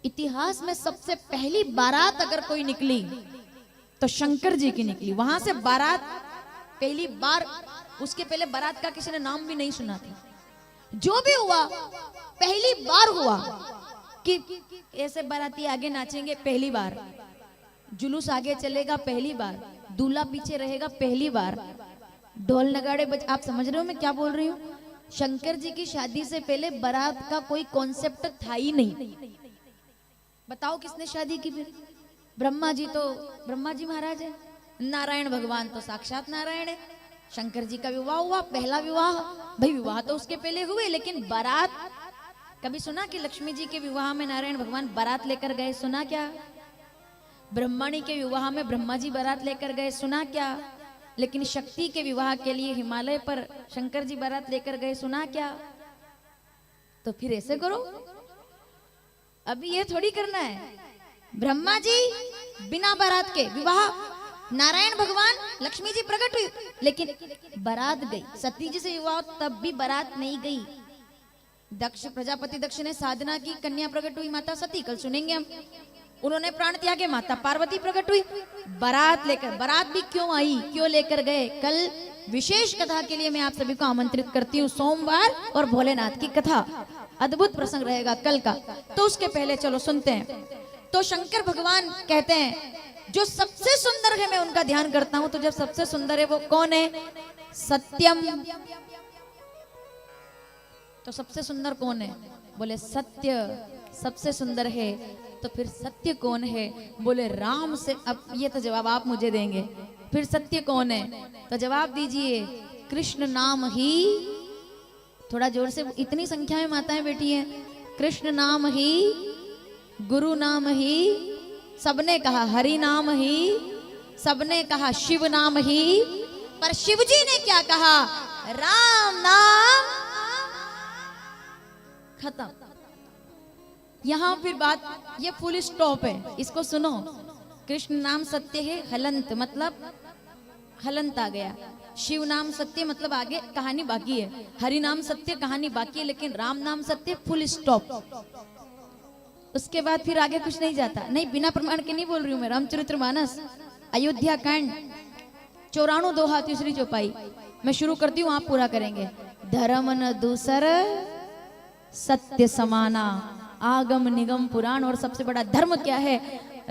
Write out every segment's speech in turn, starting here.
इतिहास में सबसे पहली बारात अगर कोई निकली तो शंकर जी की निकली। वहां से बारात पहली बार, उसके पहले बारात का किसी ने नाम भी नहीं सुना था। जो भी हुआ पहली बार हुआ कि ऐसे बाराती आगे नाचेंगे पहली बार, जुलूस आगे चलेगा पहली बार, दूल्हा पीछे रहेगा पहली बार, ढोल नगाड़े बज। आप समझ रहे हो मैं क्या बोल रही हूँ? शंकर जी की शादी से पहले बारात का कोई कॉन्सेप्ट था ही नहीं। बताओ किसने शादी की? फिर ब्रह्मा जी, तो ब्रह्मा जी महाराज है, नारायण भगवान तो साक्षात नारायण है। शंकर जी का विवाह हुआ, पहला विवाह। भाई विवाह तो उसके पहले हुए, लेकिन बारात कभी सुना कि लक्ष्मी जी के विवाह में नारायण भगवान बारात लेकर गए? सुना क्या? ब्रह्मणी के विवाह में ब्रह्मा जी बारात लेकर गए? सुना क्या? लेकिन शक्ति के विवाह के लिए हिमालय पर शंकर जी बारात लेकर गए? सुना क्या? तो फिर ऐसे करो, अभी ये थोड़ी करना है। ब्रह्मा जी बिना बारात के विवाह, नारायण भगवान, लक्ष्मी जी प्रकट हुई, लेकिन बारात गई। सती जी से विवाह तब भी बारात नहीं गई। दक्ष प्रजापति दक्ष ने साधना की, कन्या प्रकट हुई माता सती, कल सुनेंगे हम। उन्होंने प्राण त्यागे, माता पार्वती प्रकट हुई। बारात लेकर, बारात भी क्यों आई, क्यों लेकर गए, कल विशेष कथा के लिए मैं आप सभी को आमंत्रित करती हूँ। सोमवार और भोलेनाथ की कथा, अद्भुत प्रसंग रहेगा कल का। तो उसके पहले चलो सुनते हैं। तो शंकर भगवान कहते हैं जो सबसे सुंदर है मैं उनका ध्यान करता हूं। तो जब सबसे सुंदर है वो कौन है? सत्यम। तो सबसे सुंदर कौन है? बोले सत्य सबसे सुंदर है। तो फिर सत्य कौन है? बोले राम से। अब ये तो जवाब आप मुझे देंगे, फिर सत्य कौन है? तो जवाब दीजिए, कृष्ण नाम ही। थोड़ा जोर से, इतनी संख्या में माताएं बैठी हैं। कृष्ण नाम ही, गुरु नाम ही, सबने कहा हरि नाम ही, सबने कहा शिव नाम ही, पर शिव जी ने क्या कहा? राम नाम। खत्म। यहां फिर बात, ये फुल स्टॉप है, इसको सुनो। कृष्ण नाम सत्य है, हलंत मतलब हलंत आ गया। शिव नाम सत्य मतलब आगे कहानी बाकी है। हरि नाम सत्य, कहानी बाकी है, लेकिन राम नाम सत्य, फुल स्टॉप। उसके बाद फिर आगे कुछ नहीं जाता। नहीं, बिना प्रमाण के नहीं बोल रही हूं मैं। रामचरितमानस, अयोध्या कांड, 94 दोहा, तीसरी चौपाई। मैं शुरू करती हूँ, आप पूरा करेंगे। धर्म न दूसर सत्य समाना, आगम निगम पुराण। और सबसे बड़ा धर्म क्या है?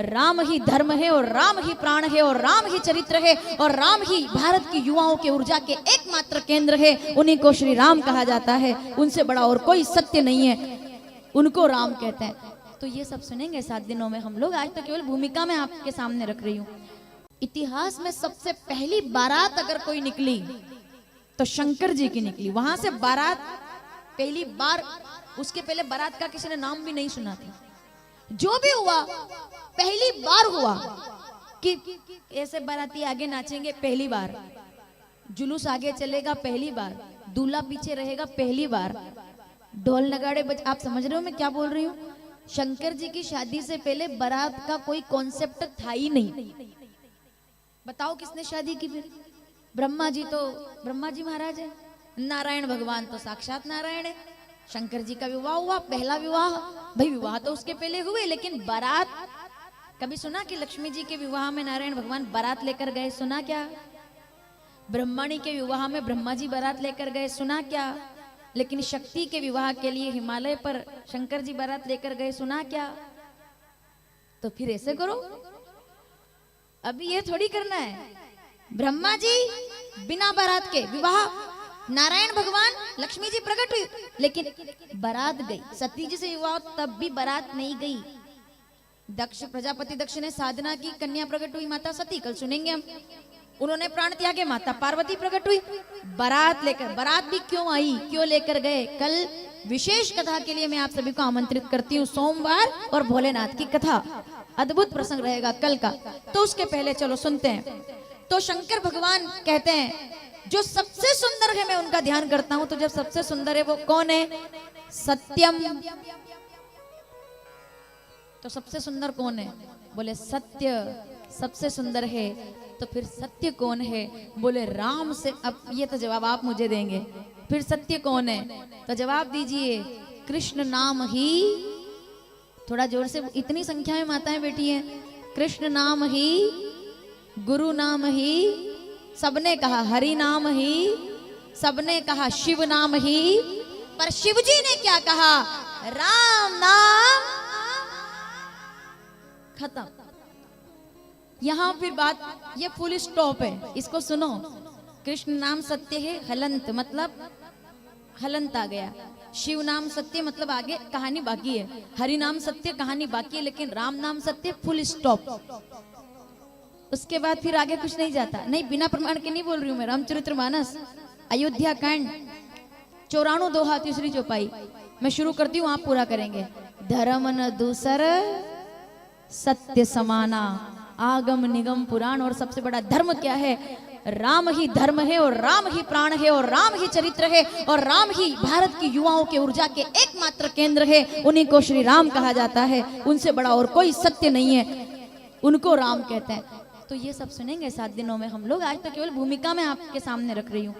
राम ही धर्म है, और राम ही प्राण है, और राम ही चरित्र है, और राम ही भारत की युवाओं के ऊर्जा के एकमात्र केंद्र है। उन्हीं को श्री राम कहा जाता है। उनसे बड़ा और कोई सत्य नहीं है, उनको राम कहते हैं। तो ये सब सुनेंगे 7 दिनों में हम लोग। आज तो केवल भूमिका में आपके सामने रख रही हूँ। इतिहास में सबसे पहली बारात अगर कोई निकली तो शंकर जी की निकली। वहां से बारात पहली बार, उसके पहले बारात का किसी ने नाम भी नहीं सुना था। जो भी हुआ पहली बार हुआ कि ऐसे बाराती आगे नाचेंगे पहली बार, जुलूस आगे चलेगा पहली बार, दूल्हा पीछे रहेगा पहली बार, ढोल नगाड़े बज। आप समझ रहे हो मैं क्या बोल रही हूँ? शंकर जी की शादी से पहले बारात का कोई कॉन्सेप्ट था ही नहीं। बताओ किसने शादी की? फिर ब्रह्मा जी, तो ब्रह्मा जी महाराज है, नारायण भगवान तो साक्षात नारायण है। शंकर जी का विवाह हुआ, पहला विवाह। भाई विवाह तो उसके पहले हुए, लेकिन बारात कभी सुना कि लक्ष्मी जी के विवाह में नारायण भगवान बारात लेकर गए? सुना क्या? ब्रह्मणी के विवाह में ब्रह्मा जी बारात लेकर गए? सुना क्या? लेकिन शक्ति के विवाह के लिए हिमालय पर शंकर जी बारात लेकर गए? सुना क्या? तो फिर ऐसे करो, अभी ये थोड़ी करना है। ब्रह्मा जी बिना बारात के विवाह, नारायण भगवान, लक्ष्मी जी प्रकट हुई, लेकिन बारात गई। सती जी से विवाह तब भी बारात नहीं गई। दक्ष प्रजापति दक्ष ने साधना की, कन्या प्रकट हुई माता सती, कल सुनेंगे हम। उन्होंने प्राण त्यागे, माता पार्वती प्रकट हुई। बारात लेकर, बारात भी क्यों आई, क्यों लेकर गए, कल विशेष कथा के लिए मैं आप सभी को आमंत्रित करती हूँ। सोमवार और भोलेनाथ की कथा, अद्भुत प्रसंग रहेगा कल का। तो उसके पहले चलो सुनते हैं। तो शंकर भगवान कहते हैं जो सबसे सुंदर है मैं उनका ध्यान करता हूं। तो जब सबसे सुंदर है वो कौन है? सत्यम। तो सबसे सुंदर कौन है? बोले सत्य सबसे सुंदर है। तो फिर सत्य कौन है? बोले राम से। अब ये तो जवाब आप मुझे देंगे, फिर सत्य कौन है? तो जवाब दीजिए, कृष्ण नाम ही थोड़ा जोर से, इतनी संख्या में माताएं बैठी हैं। कृष्ण नाम ही, गुरु नाम ही, सबने कहा हरि नाम ही, सबने कहा शिव नाम ही, पर शिव जी ने क्या कहा? राम नाम। खत्म। यहां फिर बात, ये फुल स्टॉप है, इसको सुनो। कृष्ण नाम सत्य है, हलंत मतलब हलंत आ गया। शिव नाम सत्य मतलब आगे कहानी बाकी है। हरि नाम सत्य कहानी बाकी है, लेकिन राम नाम सत्य, फुल स्टॉप। उसके बाद फिर आगे कुछ नहीं जाता। नहीं, बिना प्रमाण के नहीं बोल रही हूं मैं। रामचरितमानस, अयोध्या कांड, 94 दोहा, तीसरी चौपाई। मैं शुरू करती हूँ, आप पूरा करेंगे। धर्म न दूसर सत्य समाना, आगम निगम पुराण। और सबसे बड़ा धर्म क्या है? राम ही धर्म है, और राम ही प्राण है, और राम ही चरित्र है, और राम ही भारत की युवाओं के ऊर्जा के एकमात्र केंद्र है। उन्हीं को श्री राम कहा जाता है। उनसे बड़ा और कोई सत्य नहीं है, उनको राम कहते हैं। तो ये सब सुनेंगे 7 दिनों में हम लोग। आज तो केवल भूमिका में आपके सामने रख रही हूँ।